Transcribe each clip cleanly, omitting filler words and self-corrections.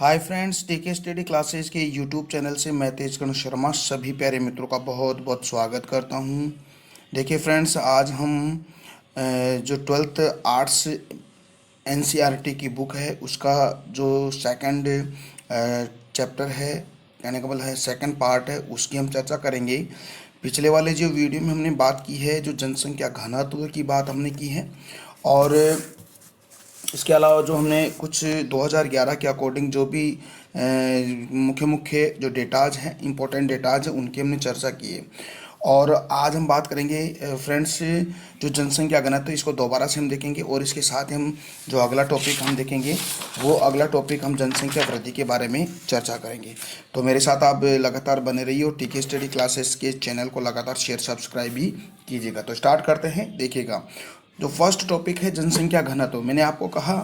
Hi friends, टीके study classes के YouTube channel से मैं तेजकर्ण शर्मा सभी प्यारे मित्रों का बहुत बहुत स्वागत करता हूं। देखिए फ्रेंड्स, आज हम जो ट्वेल्थ आर्ट्स एनसीईआरटी की बुक है उसका जो सेकंड चैप्टर है, कहने का मतलब है सेकंड पार्ट है, उसकी हम चर्चा करेंगे। पिछले वाले जो वीडियो में हमने बात की है, जो जनसंख्या घनत्व की बात हमने की है, और इसके अलावा जो हमने कुछ 2011 के अकॉर्डिंग जो भी मुख्य मुख्य जो डेटाज हैं, इंपॉर्टेंट डेटाज हैं, उनकी हमने चर्चा की है। और आज हम बात करेंगे फ्रेंड्स, जो जनसंख्या घनत्व, इसको दोबारा से हम देखेंगे, और इसके साथ ही हम जो अगला टॉपिक हम देखेंगे वो अगला टॉपिक हम जनसंख्या वृद्धि के बारे में चर्चा करेंगे। तो मेरे साथ आप लगातार बने रहिए और टीके स्टडी क्लासेस के चैनल को लगातार शेयर सब्सक्राइब भी कीजिएगा। तो स्टार्ट करते हैं। देखिएगा, जो फर्स्ट टॉपिक है जनसंख्या घनत्व। मैंने आपको कहा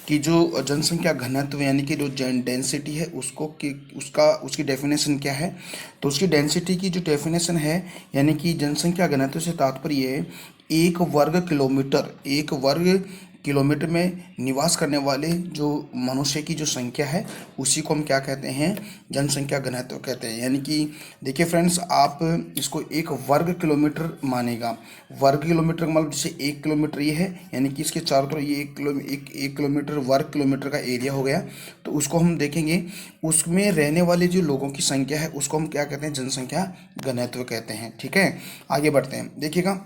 कि जो जनसंख्या घनत्व यानी कि जो डेंसिटी है उसको कि उसकी डेफिनेशन क्या है। तो उसकी डेंसिटी की जो डेफिनेशन है, यानी कि जनसंख्या घनत्व से तात्पर्य है एक वर्ग किलोमीटर में निवास करने वाले जो मनुष्य की जो संख्या है उसी को हम क्या कहते हैं, जनसंख्या घनत्व कहते हैं। यानी कि देखिए फ्रेंड्स, आप इसको एक वर्ग किलोमीटर मानेगा। वर्ग किलोमीटर का मतलब जैसे 1 किलोमीटर ये है, यानी कि इसके चारों तरफ ये एक किलोमीटर वर्ग किलोमीटर का एरिया हो गया। तो उसको हम देखेंगे, उसमें रहने वाले जो लोगों की संख्या है उसको हम क्या कहते हैं, जनसंख्या घनत्व कहते हैं। ठीक है, आगे बढ़ते हैं। देखिएगा,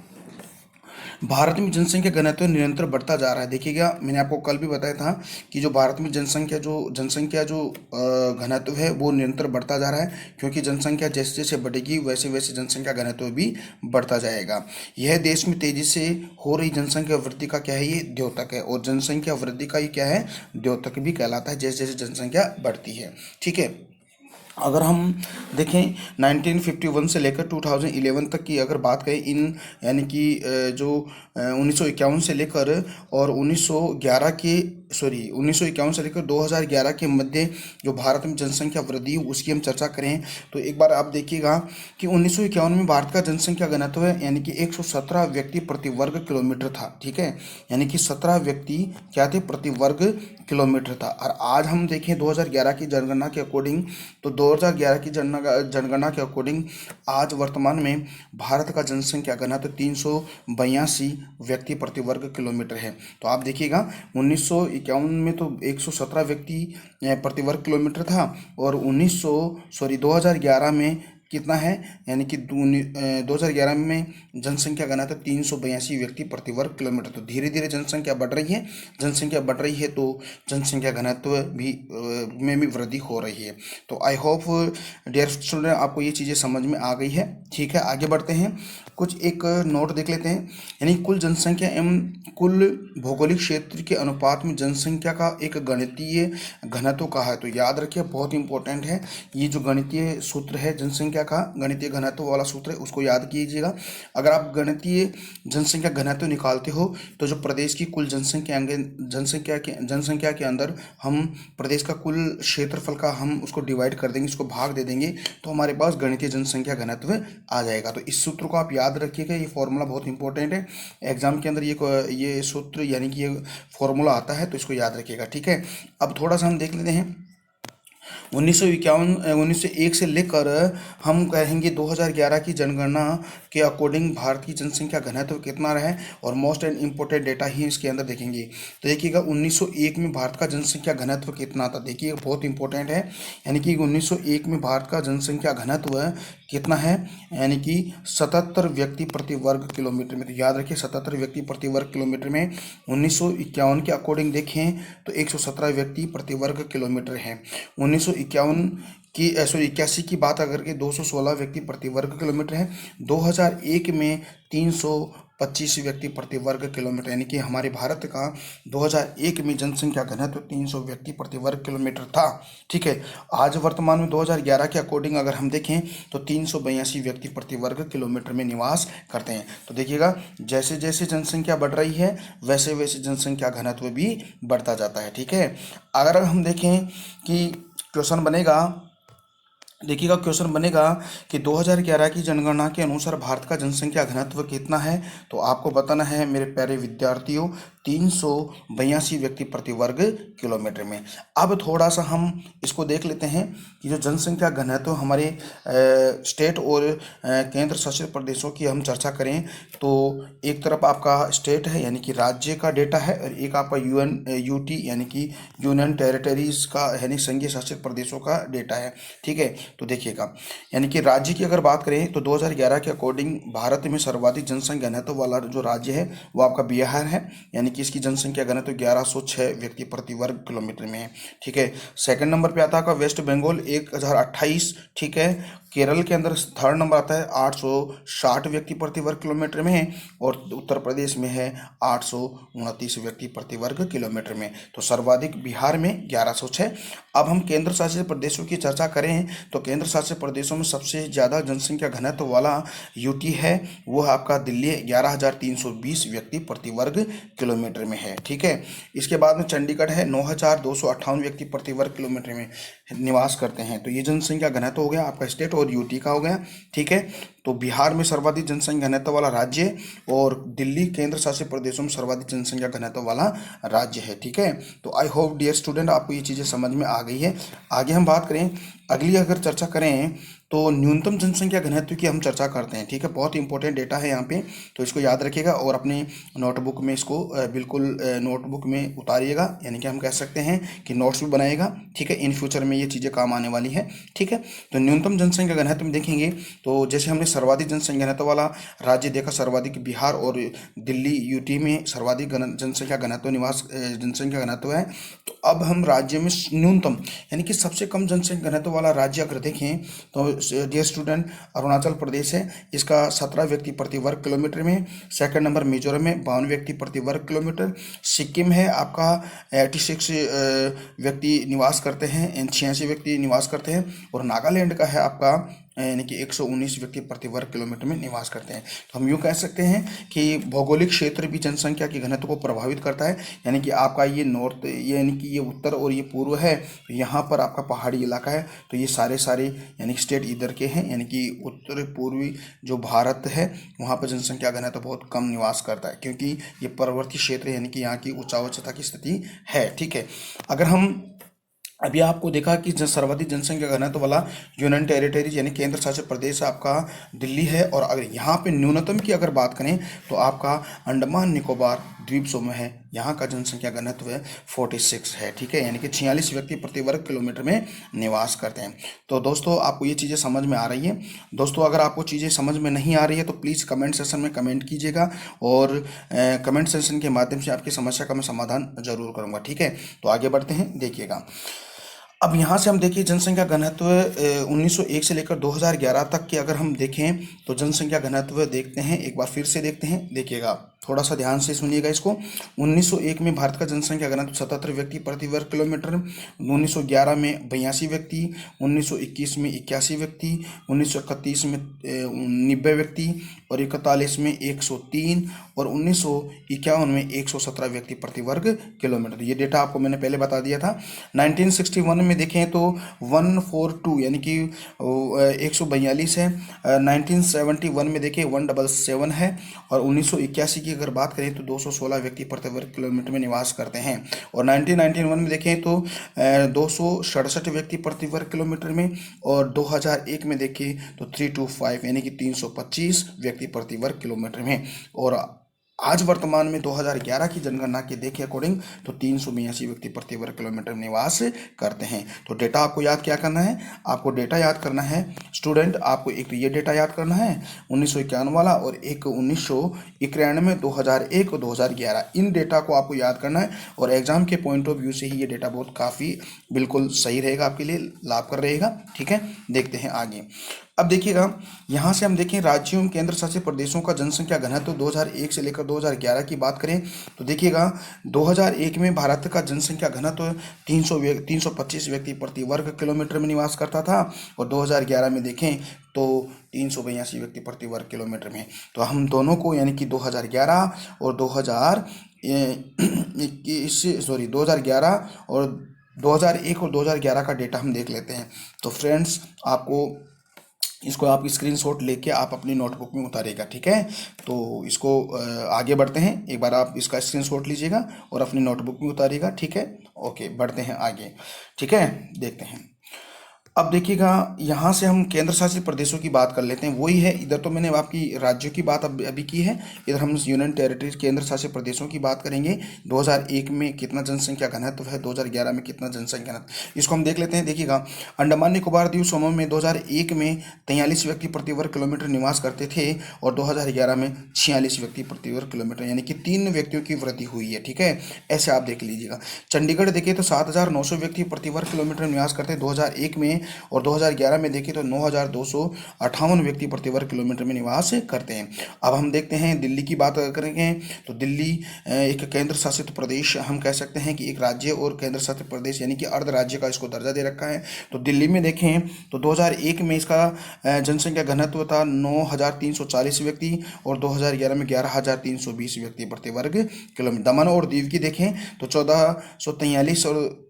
भारत में जनसंख्या घनत्व निरंतर बढ़ता जा रहा है। देखिएगा, मैंने आपको कल भी बताया था कि जो भारत में जनसंख्या जो घनत्व है वो निरंतर बढ़ता जा रहा है, क्योंकि जनसंख्या जैसे जैसे बढ़ेगी वैसे वैसे जनसंख्या घनत्व भी बढ़ता जाएगा। यह देश में तेजी से हो रही जनसंख्या वृद्धि का क्या है, ये द्योतक है, और जनसंख्या वृद्धि का ये क्या है, द्योतक भी कहलाता है, जैसे जैसे जनसंख्या बढ़ती है। ठीक है, अगर हम देखें 1951 से लेकर 2011 तक की अगर बात करें, इन यानी कि जो 1951 से लेकर और 1951 से लेकर 2011 के मध्य जो भारत में जनसंख्या वृद्धि हुई उसकी हम चर्चा करें, तो एक बार आप देखिएगा कि 1951 में भारत का जनसंख्या घनत्व है यानी कि 117 व्यक्ति प्रति वर्ग किलोमीटर था। ठीक है, यानी कि 17 व्यक्ति क्या थे, प्रति वर्ग किलोमीटर था। और आज हम देखें 2011 की जनगणना के अकॉर्डिंग, तो 2011 की जनगणना के अकॉर्डिंग आज वर्तमान में भारत का जनसंख्या घनत्व 382 व्यक्ति प्रति वर्ग किलोमीटर है। तो आप देखिएगा, 1951 में तो 117 व्यक्ति प्रति वर्ग किलोमीटर था, और 2011 में कितना है, यानी कि 2011 में जनसंख्या घनत्व 382 व्यक्ति प्रति वर्ग किलोमीटर। तो धीरे धीरे जनसंख्या बढ़ रही है, तो जनसंख्या घनत्व भी में भी वृद्धि हो रही है। तो आई होप डियर स्टूडेंट आपको ये चीज़ें समझ में आ गई है। ठीक है, आगे बढ़ते हैं, कुछ एक नोट देख लेते हैं। यानी कुल जनसंख्या एवं कुल भौगोलिक क्षेत्र के अनुपात में जनसंख्या का एक गणितीय घनत्व का है। तो याद रखिए, बहुत इंपॉर्टेंट है ये जो गणितीय सूत्र है, जनसंख्या का गणितीय घनत्व वाला सूत्र है, उसको याद कीजिएगा। अगर आप गणितीय जनसंख्या घनत्व निकालते हो तो जो प्रदेश की कुल जनसंख्या के अंदर हम प्रदेश का कुल क्षेत्रफल का हम उसको डिवाइड कर देंगे, इसको भाग दे देंगे, तो हमारे पास गणितीय जनसंख्या घनत्व आ जाएगा। तो इस सूत्र को आप याद रखिएगा, ये फॉर्मूला बहुत इंपॉर्टेंट है एग्जाम के अंदर, ये सूत्र यानी कि ये फॉर्मूला आता है, तो इसको याद रखिएगा। ठीक है, अब थोड़ा सा हम देख लेते हैं 1901 से लेकर हम कहेंगे 2011 की जनगणना के अकॉर्डिंग भारत की जनसंख्या घनत्व कितना रहा है, और मोस्ट एंड इम्पोर्टेंट डेटा ही इसके अंदर देखेंगे। तो देखिएगा, 1901 में भारत का जनसंख्या घनत्व कितना था, देखिए बहुत इंपॉर्टेंट है। यानी कि 1901 में भारत का जनसंख्या घनत्व कितना है, यानी कि 77 व्यक्ति प्रति वर्ग किलोमीटर में। तो याद रखिए, 77 व्यक्ति प्रति वर्ग किलोमीटर में 1951 के अकॉर्डिंग देखें तो 117 व्यक्ति प्रति वर्ग किलोमीटर है। 81 की बात अगर के 216 व्यक्ति प्रति वर्ग किलोमीटर है। 2001 में 325 व्यक्ति प्रति वर्ग किलोमीटर, यानी कि हमारे भारत का 2001 में जनसंख्या घनत्व 300 व्यक्ति प्रति वर्ग किलोमीटर था। ठीक है, आज वर्तमान में 2011 के अकॉर्डिंग अगर हम देखें तो 382 व्यक्ति प्रति वर्ग किलोमीटर में निवास करते हैं। तो देखिएगा, जैसे जैसे जनसंख्या बढ़ रही है वैसे वैसे जनसंख्या घनत्व भी बढ़ता जाता है। ठीक है, अगर हम देखें कि क्वेश्चन बनेगा, देखिएगा क्वेश्चन बनेगा कि 2011 की जनगणना के अनुसार भारत का जनसंख्या घनत्व कितना है। तो आपको बताना है मेरे प्यारे विद्यार्थियों 382 व्यक्ति प्रति वर्ग किलोमीटर में। अब थोड़ा सा हम इसको देख लेते हैं कि जो जनसंख्या घनत्व हमारे स्टेट और केंद्र शासित प्रदेशों की हम चर्चा करें तो एक तरफ आपका स्टेट है यानी कि राज्य का डेटा है और एक आपका यूटी यानी कि यूनियन टेरिटरीज का यानी संघीय शासित प्रदेशों का डेटा है। ठीक है, तो देखिएगा यानी कि राज्य की अगर बात करें तो 2011 के अकॉर्डिंग भारत में सर्वाधिक जनसंख्या घनत्व वाला जो राज्य है वो आपका बिहार है, यानी कि इसकी जनसंख्या घनत्व 1106 व्यक्ति प्रति वर्ग किलोमीटर में है। ठीक है, सेकंड नंबर पे आता है आपका वेस्ट बंगाल 1028। ठीक है, केरल के अंदर थर्ड नंबर आता है 860 व्यक्ति प्रति वर्ग किलोमीटर में है और उत्तर प्रदेश में है 829 व्यक्ति प्रति वर्ग किलोमीटर में। तो सर्वाधिक बिहार में 1106। अब हम केंद्र शासित प्रदेशों की चर्चा करें तो केंद्र शासित प्रदेशों में सबसे ज़्यादा जनसंख्या घनत्व वाला यूटी है वो है आपका दिल्ली 11,320 व्यक्ति प्रति वर्ग किलोमीटर में है। ठीक है, इसके बाद में चंडीगढ़ है 9,258 व्यक्ति प्रति वर्ग किलोमीटर में निवास करते हैं। तो ये जनसंख्या घनत्व हो गया आपका स्टेट और यूटी का हो गया। ठीक है, तो बिहार में सर्वाधिक जनसंख्या घनत्व वाला राज्य और दिल्ली केंद्र शासित प्रदेशों में सर्वाधिक जनसंख्या घनत्व वाला राज्य है। ठीक है, तो आई होप डियर स्टूडेंट आपको ये चीज़ें समझ में आ गई है। आगे हम बात करें, अगली अगर चर्चा करें तो न्यूनतम जनसंख्या घनत्व की हम चर्चा करते हैं। ठीक है, बहुत ही इंपॉर्टेंट डेटा है यहाँ पे, तो इसको याद रखिएगा और अपने नोटबुक में इसको बिल्कुल नोटबुक में उतारिएगा, यानी कि हम कह सकते हैं कि नोट्स भी बनाएगा। ठीक है, इन फ्यूचर में ये चीज़ें काम आने वाली है। ठीक है, तो न्यूनतम जनसंख्या घनत्व में देखेंगे तो जैसे हमने सर्वाधिक जनसंख्या घनत्व वाला राज्य देखा, सर्वाधिक बिहार और दिल्ली यूटी में सर्वाधिक जनसंख्या घनत्व जनसंख्या घनत्व है। तो अब हम राज्य में न्यूनतम यानी कि सबसे कम जनसंख्या घनत्व वाला राज्य अगर देखें तो डियर स्टूडेंट अरुणाचल प्रदेश है, इसका 17 व्यक्ति प्रति वर्ग किलोमीटर में। सेकंड नंबर मिजोरम में 52 व्यक्ति प्रति वर्ग किलोमीटर। सिक्किम है आपका 86 व्यक्ति निवास करते हैं, 86 व्यक्ति निवास करते हैं और नागालैंड का है आपका यानी कि 119 व्यक्ति प्रति वर्ग किलोमीटर में निवास करते हैं। तो हम यूँ कह सकते हैं कि भौगोलिक क्षेत्र भी जनसंख्या की घनत्व को प्रभावित करता है, यानी कि आपका ये नॉर्थ यानी कि ये उत्तर और ये पूर्व है, तो यहाँ पर आपका पहाड़ी इलाका है, तो ये सारे यानी कि स्टेट इधर के हैं, यानी कि उत्तर पूर्वी जो भारत है वहाँ पर जनसंख्या घनत्व बहुत कम निवास करता है क्योंकि ये पर्वतीय क्षेत्र यानी कि यहाँ की उच्चावचता की स्थिति है। ठीक है, अगर हम अभी आपको देखा कि सर्वाधिक जनसंख्या घनत्व वाला यूनियन टेरिटरीज यानी केंद्र शासित प्रदेश आपका दिल्ली है, और अगर यहाँ पे न्यूनतम की अगर बात करें तो आपका अंडमान निकोबार द्वीप समूह है, यहाँ का जनसंख्या घनत्व 46 है। ठीक है, यानी कि 46 व्यक्ति प्रति वर्ग किलोमीटर में निवास करते हैं। तो दोस्तों आपको ये चीज़ें समझ में आ रही है। दोस्तों अगर आपको चीज़ें समझ में नहीं आ रही है तो प्लीज़ कमेंट सेक्शन में कमेंट कीजिएगा और कमेंट सेक्शन के माध्यम से आपकी समस्या का मैं समाधान जरूर करूँगा। ठीक है, तो आगे बढ़ते हैं, देखिएगा अब यहाँ से हम देखिए जनसंख्या घनत्व 1901 से लेकर 2011 तक की अगर हम देखें तो जनसंख्या घनत्व देखते हैं, एक बार फिर से देखते हैं। देखिएगा थोड़ा सा ध्यान से सुनिएगा इसको। 1901 में भारत का जनसंख्या घनत्व 77 व्यक्ति प्रति वर्ग किलोमीटर, 1911 में 82 व्यक्ति, 1921 में 81 व्यक्ति, 1931 में 90 व्यक्ति और 41 में 103 और 1951 में 117 व्यक्ति प्रति वर्ग किलोमीटर। ये डेटा आपको मैंने पहले बता दिया था। 1961 में देखें तो 142 यानी कि 142 है। 1971 में देखें 177 है और 1981 की अगर बात करें तो 216 व्यक्ति प्रति वर्ग किलोमीटर में निवास करते हैं और 1991 में देखें तो 267 व्यक्ति प्रति वर्ग किलोमीटर में और 2001 में देखें तो 325 यानी कि 325 व्यक्ति प्रति वर्ग किलोमीटर में। और आज वर्तमान में 2011 की जनगणना के देखें अकॉर्डिंग तो 382 व्यक्ति प्रति वर्ग किलोमीटर निवास करते हैं। तो डेटा आपको याद क्या करना है, आपको डेटा याद करना है स्टूडेंट। आपको एक तो ये डेटा याद करना है 1951 वाला और एक 1991, 2001 और 2011, इन डेटा को आपको याद करना है और एग्जाम के पॉइंट ऑफ व्यू से ही ये डेटा बहुत काफ़ी बिल्कुल सही रहेगा, आपके लिए लाभकर रहेगा। ठीक है, देखते हैं आगे। अब देखिएगा यहाँ से हम देखें राज्यों एवं केंद्र शासित प्रदेशों का जनसंख्या घनत्व 2001 से लेकर 2011 की बात करें तो देखिएगा 2001 में भारत का जनसंख्या घनत्व 325 व्यक्ति प्रति वर्ग किलोमीटर में निवास करता था और 2011 में देखें तो 382 व्यक्ति प्रति वर्ग किलोमीटर में। तो हम दोनों को यानी कि 2011 और 2011 और 2001 और 2011 का डेटा हम देख लेते हैं। तो फ्रेंड्स आपको इसको आप स्क्रीनशॉट लेके आप अपनी नोटबुक में उतारिएगा, ठीक है। तो इसको आगे बढ़ते हैं, एक बार आप इसका स्क्रीनशॉट लीजिएगा और अपनी नोटबुक में उतारिएगा, ठीक है। ओके, बढ़ते हैं आगे, ठीक है। देखते हैं, अब देखिएगा, यहाँ से हम केंद्र शासित प्रदेशों की बात कर लेते हैं। वही है, इधर तो मैंने आपकी राज्यों की बात अभी की है, इधर हम यूनियन टेरिटरीज केंद्र शासित प्रदेशों की बात करेंगे। 2001 में कितना जनसंख्या घनत्व है, 2011 में कितना जनसंख्या घनत्व, इसको हम देख लेते हैं। देखिएगा, अंडमान निकोबार द्वीप समूह में 2001 में 43 व्यक्ति प्रति वर्ग किलोमीटर निवास करते थे और 2011 में 46 व्यक्ति प्रति वर्ग किलोमीटर, यानी कि 3 व्यक्तियों की वृद्धि हुई है, ठीक है। ऐसे आप देख लीजिएगा। चंडीगढ़ देखिए तो 7,900 व्यक्ति प्रति वर्ग किलोमीटर निवास करते हैं 2001 में, और 2011 में देखें तो 9,258 व्यक्ति प्रति वर्ग किलोमीटर में निवास करते हैं। अब हम देखते हैं दिल्ली की बात करेंगे तो दिल्ली एक केंद्र शासित प्रदेश हम कह सकते हैं कि एक राज्य और केंद्र शासित प्रदेश यानी कि अर्ध राज्य का इसको दर्जा दे रखा है। तो दिल्ली में देखें तो 2001 में इसका जनसंख्या घनत्व था 9,340 व्यक्ति और 2011 में 11,320 व्यक्ति प्रति वर्ग किलोमीटर। दमन और दीव की देखें तो 1443 और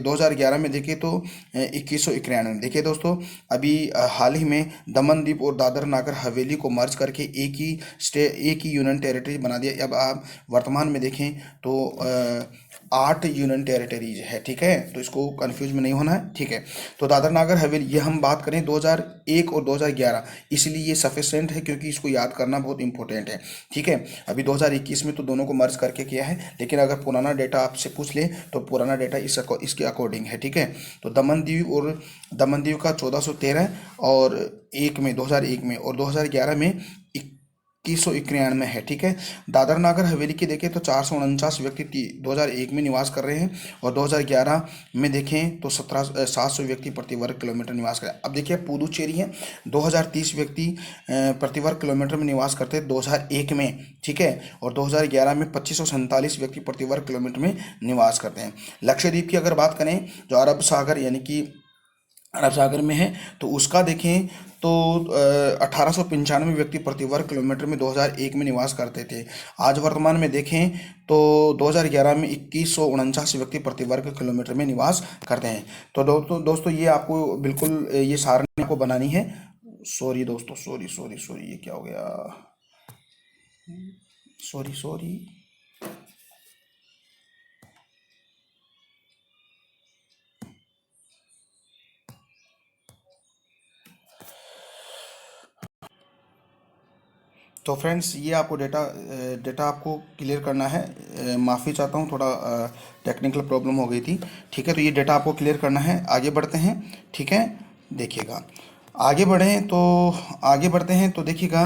2011 में देखें तो 2191। देखिए दोस्तों, अभी हाल ही में दमन द्वीप और दादर नागर हवेली को मर्ज करके एक ही यूनियन टेरिटरी बना दिया। अब आप वर्तमान में देखें तो 8 यूनियन टेरिटरीज है, ठीक है। तो इसको कंफ्यूज में नहीं होना है, ठीक है। तो दादर नागर हवेली, ये हम बात करें 2001 और 2011, इसलिए ये सफिशेंट है क्योंकि इसको याद करना बहुत इंपॉर्टेंट है, ठीक है। अभी 2021 में तो दोनों को मर्ज करके किया है, लेकिन अगर पुराना डेटा आपसे पूछ ले तो पुराना डेटा इसके अकॉर्डिंग है, ठीक है। तो दमन दीव का 1413 और 2001 में और 2011 में 2191 है, ठीक है। दादर नागर हवेली की देखें तो 449 व्यक्ति 2001 में निवास कर रहे हैं और 2011 में देखें तो 700 व्यक्ति प्रति वर्ग किलोमीटर निवास कर रहे हैं। अब देखिए पुदुचेरी है, 2030 व्यक्ति प्रति वर्ग किलोमीटर में निवास करते हैं 2001 में, ठीक है। और 2011 में 2547 व्यक्ति प्रति वर्ग किलोमीटर में निवास करते हैं। लक्षद्वीप की अगर बात करें जो अरब सागर यानी कि अरब सागर में है, तो उसका देखें तो 1895 व्यक्ति प्रति वर्ग किलोमीटर में 2001 में निवास करते थे। आज वर्तमान में देखें तो 2011 में 2149 व्यक्ति प्रति वर्ग किलोमीटर में निवास करते हैं। तो दोस्तों ये आपको बिल्कुल ये सारणी आपको बनानी है। सॉरी दोस्तों, सॉरी ये क्या हो गया, सॉरी। तो फ्रेंड्स, ये आपको डेटा आपको क्लियर करना है। माफ़ी चाहता हूँ, थोड़ा टेक्निकल प्रॉब्लम हो गई थी, ठीक है। तो ये डेटा आपको क्लियर करना है। आगे बढ़ते हैं, ठीक है। देखिएगा, आगे बढ़ते हैं तो देखिएगा,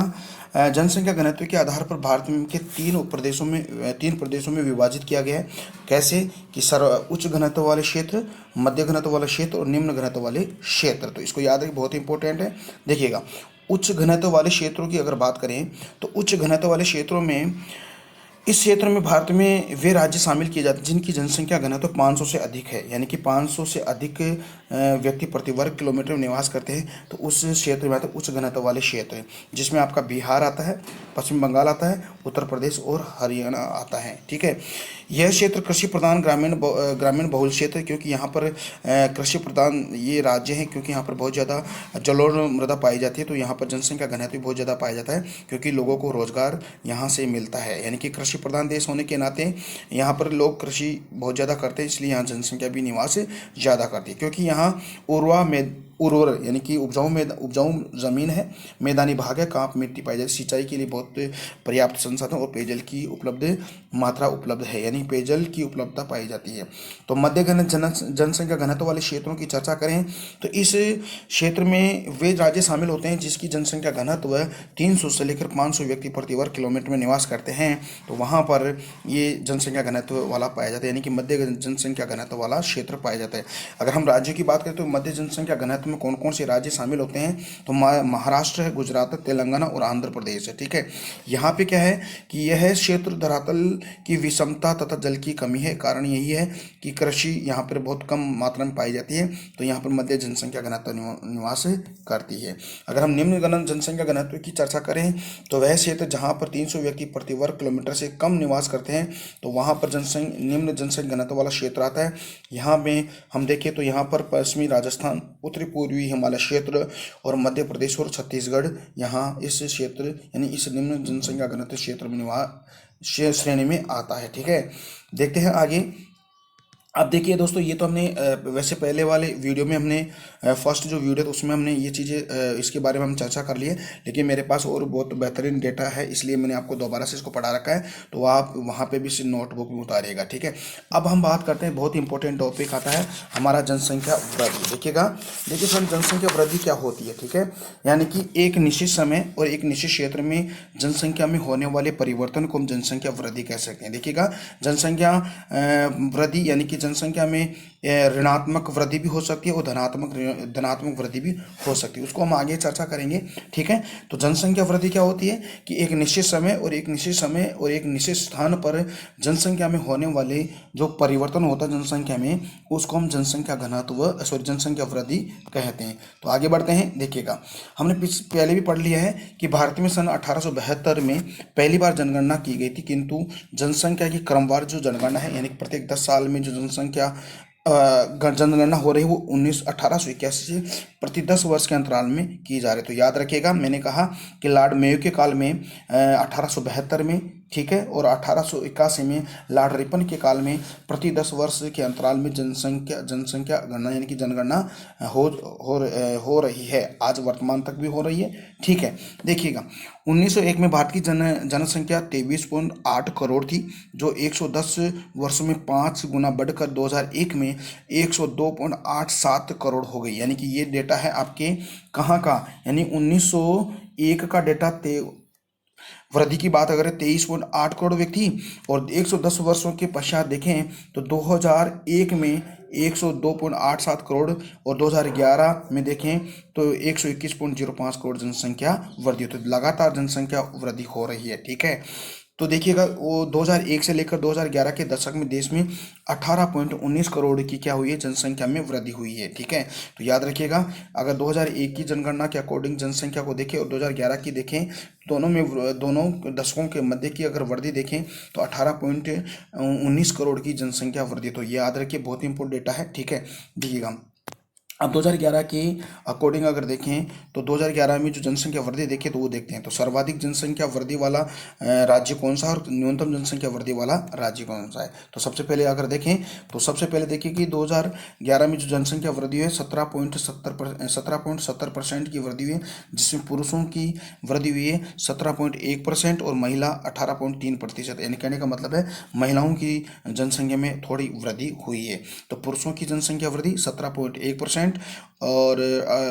जनसंख्या घनत्व के आधार पर भारत में के 3 प्रदेशों में विभाजित किया गया है। कैसे कि उच्च घनत्व वाले क्षेत्र, मध्य घनत्व वाले क्षेत्र और निम्न घनत्व वाले क्षेत्र। तो इसको याद रखिए, बहुत इंपॉर्टेंट है। देखिएगा, उच्च घनत्व वाले क्षेत्रों की अगर बात करें तो उच्च घनत्व वाले क्षेत्रों में इस क्षेत्र में भारत में वे राज्य शामिल किए जाते हैं जिनकी जनसंख्या घनत्व 500 से अधिक है, यानी कि 500 से अधिक व्यक्ति प्रति वर्ग किलोमीटर में निवास करते हैं। तो उस क्षेत्र में आता है उच्च घनत्व वाले क्षेत्र, जिसमें आपका बिहार आता है, पश्चिम बंगाल आता है, उत्तर प्रदेश और हरियाणा आता है, ठीक है। यह क्षेत्र कृषि प्रधान ग्रामीण बहुल क्षेत्र है, क्योंकि यहाँ पर कृषि प्रधान ये राज्य है, क्योंकि यहाँ पर बहुत ज़्यादा जलोढ़ मृदा पाई जाती है। तो यहाँ पर जनसंख्या घनत्व बहुत ज़्यादा पाया जाता है, क्योंकि लोगों को रोजगार यहाँ से मिलता है, यानी कि कृषि प्रधान देश होने के नाते यहाँ पर लोग कृषि बहुत ज़्यादा करते हैं, इसलिए यहाँ जनसंख्या भी निवास ज़्यादा करती है। क्योंकि यहाँ उर्वर यानी कि उपजाऊ ज़मीन है, मैदानी भाग है, कांप मिट्टी पाई जाती है, सिंचाई के लिए बहुत पर्याप्त संसाधन और पेयजल की मात्रा उपलब्ध है, यानी पेयजल की उपलब्धता पाई जाती है। तो मध्य जनसंख्या घनत्व वाले क्षेत्रों की चर्चा करें तो इस क्षेत्र में वे राज्य शामिल होते हैं जिसकी जनसंख्या घनत्व 300 से लेकर 500 व्यक्ति प्रति वर्ग किलोमीटर में निवास करते हैं। तो वहाँ पर ये जनसंख्या घनत्व वाला पाया जाता है, यानी कि मध्य जनसंख्या घनत्व वाला क्षेत्र पाया जाता है। अगर हम राज्यों की बात करें तो मध्य जनसंख्या घनत्व में कौन कौन से राज्य शामिल होते हैं, तो महाराष्ट्र है, गुजरात है, तेलंगाना और आंध्र प्रदेश है, ठीक है। यहाँ पे क्या है कि यह क्षेत्र धरातल की विषमता तथा जल की कमी है। कारण यही है कि कृषि यहाँ पर बहुत कम मात्रा में पाई जाती है, तो यहाँ पर मध्य जनसंख्या घनत्व निवास करती है। अगर हम निम्न जनसंख्या घनत्व की चर्चा करें तो वह क्षेत्र जहाँ पर 300 व्यक्ति प्रति वर्ग किलोमीटर से कम निवास करते हैं, तो वहाँ पर निम्न जनसंख्या घनत्व वाला क्षेत्र आता है। यहाँ में हम देखें तो यहाँ पर पश्चिमी राजस्थान, उत्तरी पूर्वी हिमालय क्षेत्र और मध्य प्रदेश और छत्तीसगढ़ यहाँ इस क्षेत्र यानी इस निम्न जनसंख्या घनत्व क्षेत्र में श्रेणी में आता है। ठीक है, देखते हैं आगे। अब देखिए दोस्तों, ये तो हमने वैसे पहले वाले वीडियो में हमने फर्स्ट जो वीडियो था उसमें हमने ये चीज़ें इसके बारे में हम चर्चा कर लिए, लेकिन मेरे पास और बहुत बेहतरीन डेटा है, इसलिए मैंने आपको दोबारा से इसको पढ़ा रखा है, तो आप वहाँ पे भी इस नोटबुक में उतारिएगा। ठीक है, अब हम बात करते हैं, बहुत इंपॉर्टेंट टॉपिक आता है हमारा जनसंख्या वृद्धि। देखिएगा, देखिए सर, जनसंख्या वृद्धि क्या होती है। ठीक है, यानी कि एक निश्चित समय और एक निश्चित क्षेत्र में जनसंख्या में होने वाले परिवर्तन को हम जनसंख्या वृद्धि कह सकते हैं। देखिएगा, जनसंख्या वृद्धि यानी कि जनसंख्या में ऋणात्मक वृद्धि भी हो सकती है और धनात्मक वृद्धि भी हो सकती है, उसको हम आगे चर्चा करेंगे। ठीक है, तो जनसंख्या वृद्धि क्या होती है कि एक निश्चित समय और एक निश्चित स्थान पर जनसंख्या में होने वाले जो परिवर्तन होता है जनसंख्या में, उसको हम जनसंख्या जनसंख्या वृद्धि कहते हैं। तो आगे बढ़ते हैं। देखिएगा, हमने पहले भी पढ़ लिया है कि भारत में सन 1872 में पहली बार जनगणना की गई थी, किंतु जनसंख्या की क्रमवार जो जनगणना है यानी प्रत्येक 10 साल में जो जनसंख्या जनगणना हो रही है वो 1881 से प्रति 10 वर्ष के अंतराल में की जा रही है। तो याद रखिएगा, मैंने कहा कि लॉर्ड मेयो के काल में 1872 में, ठीक है, और 1881 में लॉर्ड रिपन के काल में प्रति 10 वर्ष के अंतराल में जनसंख्या गणना यानी कि जनगणना हो रही है। आज वर्तमान तक भी हो रही है। ठीक है, देखिएगा, 1901 में भारत की जनसंख्या 23.8 करोड़ थी, जो 110 वर्षों में 5 गुना बढ़कर 2001 में 102.87 करोड़ हो गई। यानी कि ये डेटा है आपके कहाँ का, यानी 1901 का डेटा वृद्धि की बात अगर 23.8 करोड़ व्यक्ति और 110 वर्षों के पश्चात देखें तो 2001 में 102.87 करोड़ और 2011 में देखें तो 121.05 करोड़ जनसंख्या वृद्धि। तो लगातार जनसंख्या वृद्धि हो रही है। ठीक है, तो देखिएगा, वो 2001 से लेकर 2011 के दशक में देश में 18.19 करोड़ की क्या हुई है, जनसंख्या में वृद्धि हुई है। ठीक है, तो याद रखिएगा, अगर 2001 की जनगणना के अकॉर्डिंग जनसंख्या को देखें और 2011 की देखें, दोनों दशकों के मध्य की अगर वृद्धि देखें तो 18.19 करोड़ की जनसंख्या वृद्धि। तो ये याद रखिए, बहुत इंपॉर्टेंट डेटा है। ठीक है, देखिएगा, अब 2011 के अकॉर्डिंग अगर देखें तो 2011 में जो जनसंख्या वृद्धि देखें तो वो देखते हैं, तो सर्वाधिक जनसंख्या वृद्धि वाला राज्य कौन सा और न्यूनतम जनसंख्या वृद्धि वाला राज्य कौन सा है। तो सबसे पहले अगर देखें तो सबसे पहले देखिए कि 2011 में जो जनसंख्या वृद्धि है 17.70% की वृद्धि हुई है, जिसमें पुरुषों की वृद्धि हुई है 17.1% और महिला 18.3%। यानी कहने का मतलब है महिलाओं की जनसंख्या में थोड़ी वृद्धि हुई है। तो पुरुषों की जनसंख्या वृद्धि 17.1% और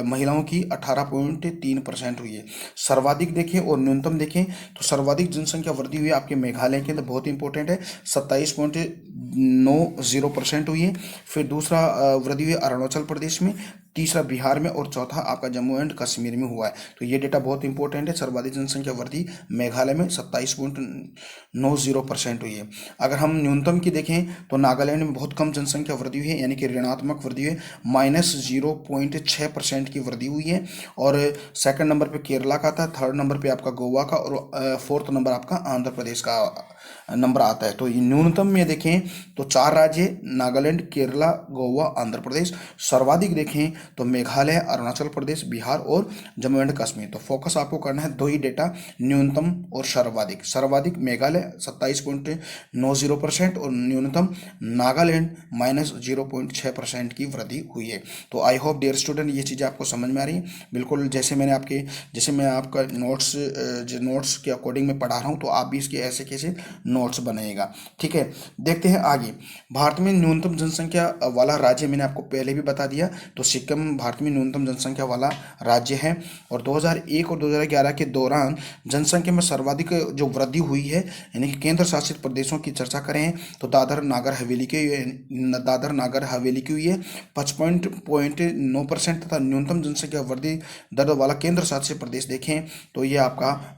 महिलाओं की 18.3% हुई है। सर्वाधिक देखें और न्यूनतम देखें तो सर्वाधिक जनसंख्या वृद्धि हुई है आपके मेघालय के अंदर, बहुत इंपॉर्टेंट है, 27.90% हुई है। फिर दूसरा वृद्धि हुई अरुणाचल प्रदेश में, तीसरा बिहार में और चौथा आपका जम्मू एंड कश्मीर में हुआ है। तो ये डेटा बहुत इंपॉर्टेंट है। सर्वाधिक जनसंख्या वृद्धि मेघालय में 27.90% हुई है। अगर हम न्यूनतम की देखें तो नागालैंड में बहुत कम जनसंख्या वृद्धि हुई है, यानी कि ऋणात्मक वृद्धि हुई है, -0.6% की वृद्धि हुई है। और सेकंड नंबर पे केरला का था, थर्ड नंबर पे आपका गोवा का और फोर्थ नंबर आपका आंध्र प्रदेश का नंबर आता है। तो ये न्यूनतम में देखें तो 4 राज्य नागालैंड, केरला, गोवा, आंध्र प्रदेश। सर्वाधिक देखें तो मेघालय, अरुणाचल प्रदेश, बिहार और जम्मू एंड कश्मीर। तो फोकस आपको करना है 2 ही डेटा, न्यूनतम और सर्वाधिक। सर्वाधिक मेघालय 27.90% और न्यूनतम नागालैंड -0.6% की वृद्धि हुई है। तो आई होप डियर स्टूडेंट ये चीज़ें आपको समझ में आ रही है। बिल्कुल जैसे मैं आपका नोट्स के अकॉर्डिंग में पढ़ा रहा हूँ, तो आप भी इसके ऐसे कैसे नोट्स बनाइएगा। ठीक है, देखते हैं आगे। भारत में न्यूनतम जनसंख्या वाला राज्य मैंने आपको पहले भी बता दिया, तो सिक्किम भारत में न्यूनतम जनसंख्या वाला राज्य है। और 2001 और 2011 के दौरान जनसंख्या में सर्वाधिक जो वृद्धि हुई है, यानी कि केंद्र शासित प्रदेशों की चर्चा करें तो दादर नागर हवेली की हुई है 55.9% तथा न्यूनतम जनसंख्या वृद्धि दर वाला केंद्र शासित प्रदेश देखें तो ये आपका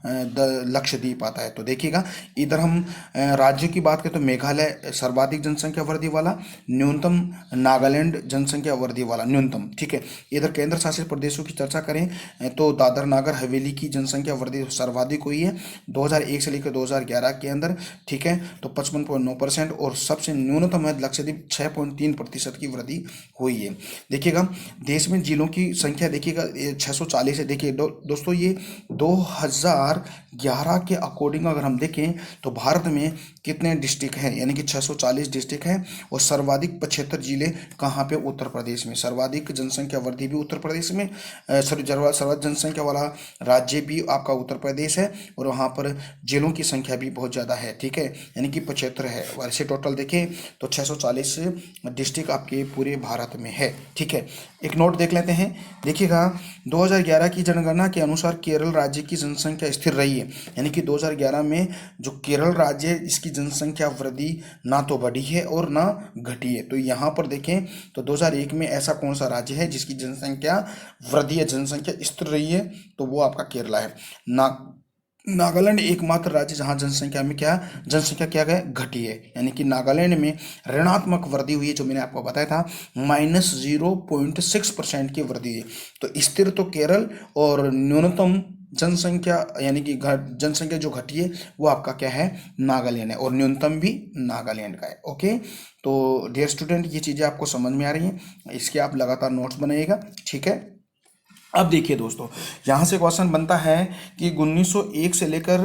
लक्षद्वीप आता है। तो देखिएगा, इधर हम राज्यों की बात करें तो मेघालय सर्वाधिक जनसंख्या वृद्धि वाला, न्यूनतम नागालैंड जनसंख्या वृद्धि वाला न्यूनतम, ठीक है। इधर केंद्र शासित प्रदेशों की चर्चा करें तो दादर नागर हवेली की जनसंख्या वृद्धि सर्वाधिक हुई है 2001 से लेकर 2011 के अंदर, ठीक है, तो 55.9%, और सबसे न्यूनतम है लक्षद्वीप 6.3% की वृद्धि हुई है। देखिएगा देश में जिलों की संख्या देखिएगा 640 है। देखिए दोस्तों ये 2011 के अकॉर्डिंग अगर हम देखें तो भारत में कितने डिस्ट्रिक्ट हैं, यानी कि 640 डिस्ट्रिक्ट हैं, और सर्वाधिक 75 जिले कहाँ पे, उत्तर प्रदेश में। सर्वाधिक जनसंख्या वृद्धि भी उत्तर प्रदेश में, सर्वाधिक जनसंख्या वाला राज्य भी आपका उत्तर प्रदेश है, और वहाँ पर जिलों की संख्या भी बहुत ज़्यादा है, ठीक है, यानी कि 75 है। वैसे टोटल देखें तो 640 डिस्ट्रिक्ट आपके पूरे भारत में है, ठीक है। एक नोट देख लेते हैं। देखिएगा 2011 की जनगणना के अनुसार केरल राज्य की जनसंख्या स्थिर रही है, यानी कि 2011 में जो केरल राज्य है इसकी जनसंख्या वृद्धि ना तो बढ़ी है और ना घटी है। तो यहाँ पर देखें तो 2001 में ऐसा कौन सा राज्य है जिसकी जनसंख्या वृद्धि या जनसंख्या स्थिर रही है, तो वो आपका केरला है। नागालैंड एकमात्र राज्य जहां जनसंख्या क्या गया घटी है, यानी कि नागालैंड में ऋणात्मक वृद्धि हुई है, जो मैंने आपको बताया था -0.6% की वृद्धि है। तो स्थिर तो केरल, और न्यूनतम जनसंख्या यानी कि जनसंख्या जो घटी है वो आपका क्या है, नागालैंड है, और न्यूनतम भी नागालैंड का है। ओके, तो डियर स्टूडेंट ये चीज़ें आपको समझ में आ रही हैं, इसके आप लगातार नोट्स बनाइएगा, ठीक है। अब देखिए दोस्तों, यहाँ से क्वेश्चन बनता है कि 1901 से लेकर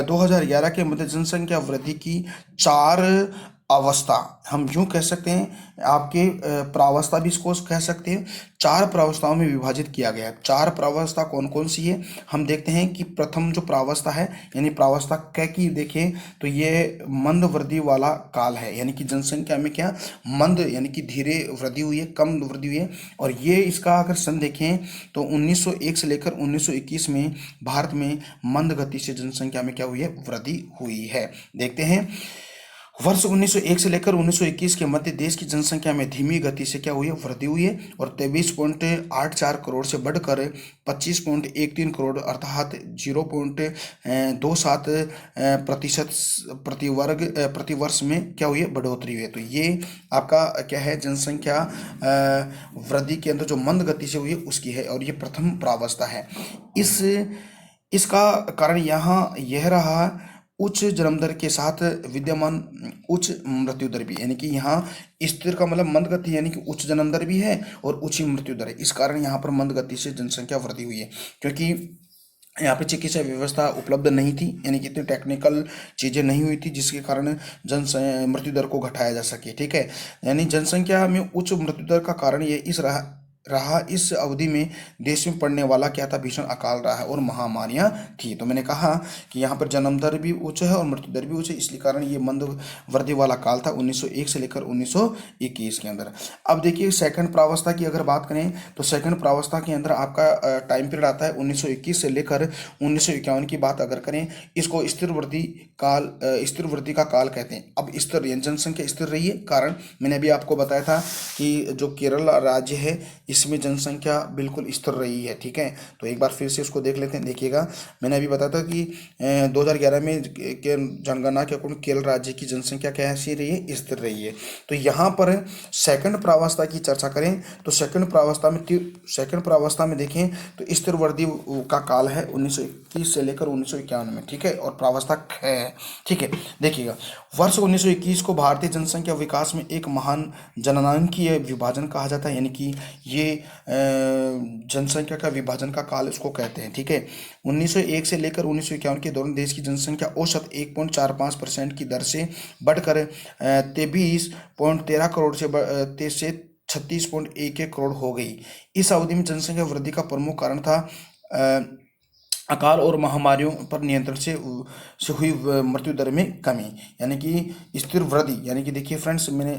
2011 के मध्य जनसंख्या वृद्धि की 4 अवस्था, हम यूँ कह सकते हैं, आपके प्रावस्था भी इसको कह सकते हैं, 4 प्रावस्थाओं में विभाजित किया गया है। 4 प्रावस्था कौन कौन सी है, हम देखते हैं कि प्रथम जो प्रावस्था है, यानी प्रावस्था क की देखें तो ये मंद वृद्धि वाला काल है, यानी कि जनसंख्या में क्या मंद यानी कि धीरे वृद्धि हुई है, कम वृद्धि हुई है। और ये इसका अगर सन देखें तो 1901 से लेकर 1921 में भारत में मंद गति से जनसंख्या में क्या हुई है, वृद्धि हुई है। देखते हैं वर्ष 1901 से लेकर 1921 के मध्य देश की जनसंख्या में धीमी गति से क्या हुई है, वृद्धि हुई है, और 23.84 करोड़ से बढ़कर 25.13 करोड़ अर्थात 0.27 प्रतिशत प्रतिवर्ष में क्या हुई है, बढ़ोतरी हुई है। तो ये आपका क्या है, जनसंख्या वृद्धि के अंदर जो मंद गति से हुई है उसकी है, और ये प्रथम प्रावस्था है। इसका कारण यहाँ यह रहा उच्च जन्म दर के साथ विद्यमान उच्च मृत्यु दर भी, यानी कि यहाँ स्थिर का मतलब मंद गति, यानी कि उच्च जन्म दर भी है और उच्च मृत्यु दर है। इस कारण यहाँ पर मंद गति से जनसंख्या वृद्धि हुई है, क्योंकि यहाँ पे चिकित्सा व्यवस्था उपलब्ध नहीं थी, यानी कि इतनी टेक्निकल चीज़ें नहीं हुई थी जिसके कारण मृत्यु दर को घटाया जा सके, ठीक है। यानी जनसंख्या में उच्च मृत्यु दर का कारण ये इस अवधि में देश में पड़ने वाला क्या था, भीषण अकाल रहा है और महामारियां थी। तो मैंने कहा कि यहाँ पर जन्म दर भी उच्च है और मृत्यु दर भी उच्च है, इसलिए कारण ये मंद वृद्धि वाला काल था 1901 से लेकर 1921 के अंदर। अब देखिए सेकंड प्रावस्था की अगर बात करें तो सेकंड प्रावस्था के अंदर आपका टाइम पीरियड आता है 1921 से लेकर 1951 की बात अगर करें, इसको स्थिर वृद्धि का काल कहते हैं। अब स्थिर जनसंख्या स्थिर रही है, कारण मैंने अभी आपको बताया था कि जो केरल राज्य है इसमें जनसंख्या बिल्कुल स्थिर रही है, ठीक है। तो एक बार फिर से उसको देख लेते हैं। देखिएगा मैंने अभी बताया था कि 2011 में के जनगणना के अकॉर्डिंग केरल राज्य की जनसंख्या कैसी रही है, स्थिर रही है। तो यहाँ पर सेकंड प्रावस्था की चर्चा करें तो सेकंड प्रावस्था में देखें तो स्थिर वृद्धि का काल है 1921 से लेकर 1951 में, ठीक है, और प्रावस्था है, ठीक है। देखिएगा वर्ष 1921 को भारतीय जनसंख्या विकास में एक महान जननांकीय विभाजन कहा जाता है, यानी कि ये जनसंख्या का विभाजन का काल इसको कहते हैं, ठीक है। 1901 से लेकर 1951 के दौरान देश की जनसंख्या औसत 1.45% की दर से बढ़कर 23.13 करोड़ से 36.11 करोड़ हो गई। इस अवधि में जनसंख्या वृद्धि का प्रमुख कारण था अकाल और महामारियों पर नियंत्रण से हुई मृत्यु दर में कमी, यानी कि स्थिर वृद्धि, यानी कि देखिए फ्रेंड्स मैंने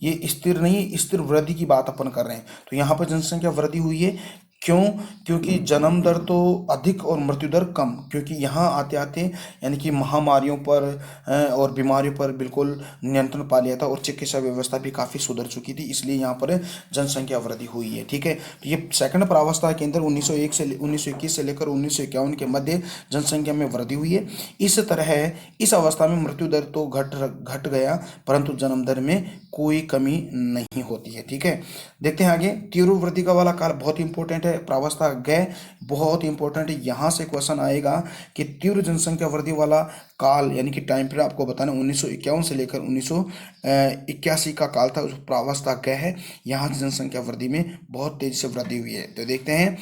ये स्थिर नहीं स्थिर वृद्धि की बात अपन कर रहे हैं। तो यहाँ पर जनसंख्या वृद्धि हुई है क्यों? क्योंकि जन्म दर तो अधिक और मृत्यु दर कम, क्योंकि यहाँ आते आते यानी कि महामारियों पर और बीमारियों पर बिल्कुल नियंत्रण पा लिया था और चिकित्सा व्यवस्था भी काफ़ी सुधर चुकी थी, इसलिए यहाँ पर जनसंख्या वृद्धि हुई है। ठीक है, तो ये सेकंड परावस्था के अंदर 1921 से लेकर 1951 के मध्य जनसंख्या में वृद्धि हुई है। इस तरह इस अवस्था में मृत्यु दर तो घट गया, परंतु जन्म दर में कोई कमी नहीं होती है। ठीक है, देखते हैं आगे। तीव्र वृद्धि का वाला काल बहुत इंपॉर्टेंट है, प्रावस्था गय बहुत इंपॉर्टेंट है। यहाँ से क्वेश्चन आएगा कि तीव्र जनसंख्या वृद्धि वाला काल यानी कि टाइम पीरियड आपको बताना 1951 से लेकर 1981 का काल था, उस प्रावस्था गय है। यहाँ जनसंख्या वृद्धि में बहुत तेजी से वृद्धि हुई है। तो देखते हैं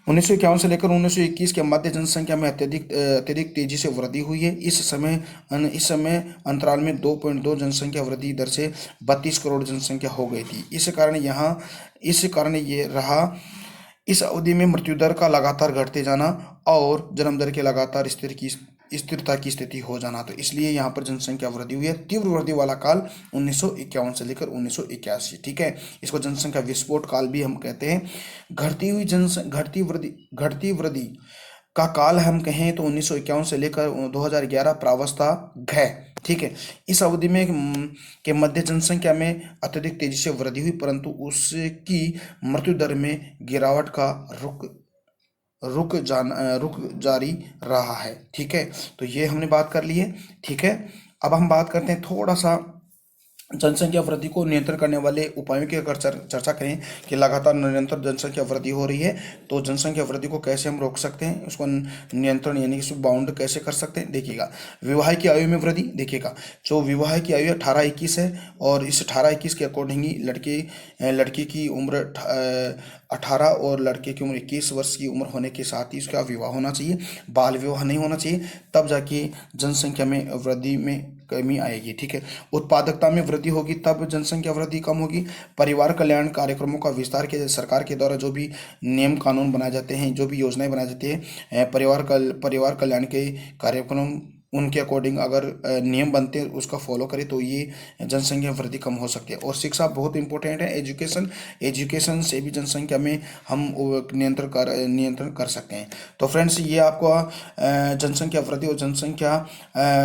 1951 से लेकर 1921 के मध्य जनसंख्या में अत्यधिक तेजी से वृद्धि हुई है। इस समय अंतराल में 2.2 जनसंख्या वृद्धि दर से 32 करोड़ जनसंख्या हो गई थी। इस कारण ये रहा इस अवधि में मृत्यु दर का लगातार घटते जाना और जन्म दर के लगातार स्थिरता की स्थिति हो जाना। तो इसलिए यहाँ पर जनसंख्या वृद्धि हुई है। तीव्र वृद्धि वाला काल 1951 से लेकर 1981। ठीक है, इसको जनसंख्या विस्फोट काल भी हम कहते हैं। घटती वृद्धि का काल हम कहें तो 1951 से लेकर 2011 प्रावस्था घय। ठीक है, इस अवधि में के मध्य जनसंख्या में अत्यधिक तेजी से वृद्धि हुई, परंतु उसकी मृत्यु दर में गिरावट का रुक जारी रहा है। ठीक है, तो ये हमने बात कर ली है। ठीक है, अब हम बात करते हैं थोड़ा सा जनसंख्या वृद्धि को नियंत्रण करने वाले उपायों की अगर चर्चा करें कि लगातार निरंतर जनसंख्या वृद्धि हो रही है, तो जनसंख्या वृद्धि को कैसे हम रोक सकते हैं, उसको नियंत्रण यानी कि बाउंड कैसे कर सकते हैं। देखिएगा, विवाह की आयु में वृद्धि। देखिएगा, जो विवाह की आयु 18-21 है और इस 18-21 के अकॉर्डिंग ही लड़की की उम्र 18 और लड़के की उम्र 21 वर्ष की उम्र होने के साथ ही उसका विवाह होना चाहिए, बाल विवाह नहीं होना चाहिए, तब जाके जनसंख्या में वृद्धि में कमी आएगी। ठीक है, उत्पादकता में वृद्धि होगी तब जनसंख्या वृद्धि कम होगी। परिवार कल्याण कार्यक्रमों का विस्तार के सरकार के द्वारा जो भी नियम कानून बनाए जाते हैं, जो भी योजनाएं बनाई जाती है, परिवार कल्याण के कार्यक्रम उनके अकॉर्डिंग अगर नियम बनते हैं उसका फॉलो करें तो ये जनसंख्या वृद्धि कम हो सकती है। और शिक्षा बहुत इंपॉर्टेंट है, एजुकेशन से भी जनसंख्या में हम नियंत्रण कर सकते हैं। तो फ्रेंड्स, ये आपको जनसंख्या वृद्धि और जनसंख्या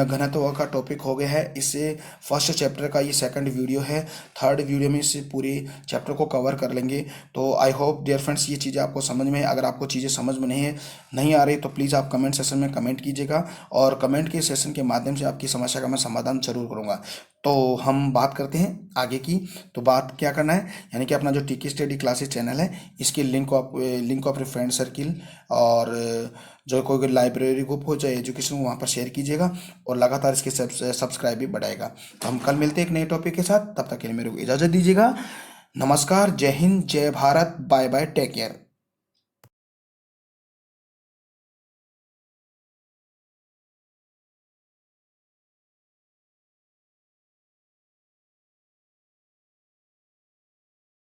घनत्व का टॉपिक हो गया है। इससे फर्स्ट चैप्टर का ये सेकंड वीडियो है, थर्ड वीडियो में इस पूरे चैप्टर को कवर कर लेंगे। तो आई होप डियर फ्रेंड्स ये चीज़ें आपको समझ में है। अगर आपको चीज़ें समझ में नहीं आ रही तो प्लीज़ आप कमेंट सेक्शन में कमेंट कीजिएगा और कमेंट के सेशन के माध्यम से आपकी समस्या का मैं समाधान जरूर करूंगा। तो हम बात करते हैं आगे की। तो बात क्या करना है, यानी कि अपना जो टीके स्टडी क्लासेस चैनल है, इसके लिंक को अपने फ्रेंड सर्किल और जो कोई लाइब्रेरी ग्रुप हो चाहे एजुकेशन वहाँ पर शेयर कीजिएगा और लगातार इसके सब्सक्राइब भी बढ़ाएगा। तो हम कल मिलते हैं एक नए टॉपिक के साथ, तब तक के लिए मेरे को इजाज़त दीजिएगा। नमस्कार, जय हिंद, जय Bharat, bye bye, take care.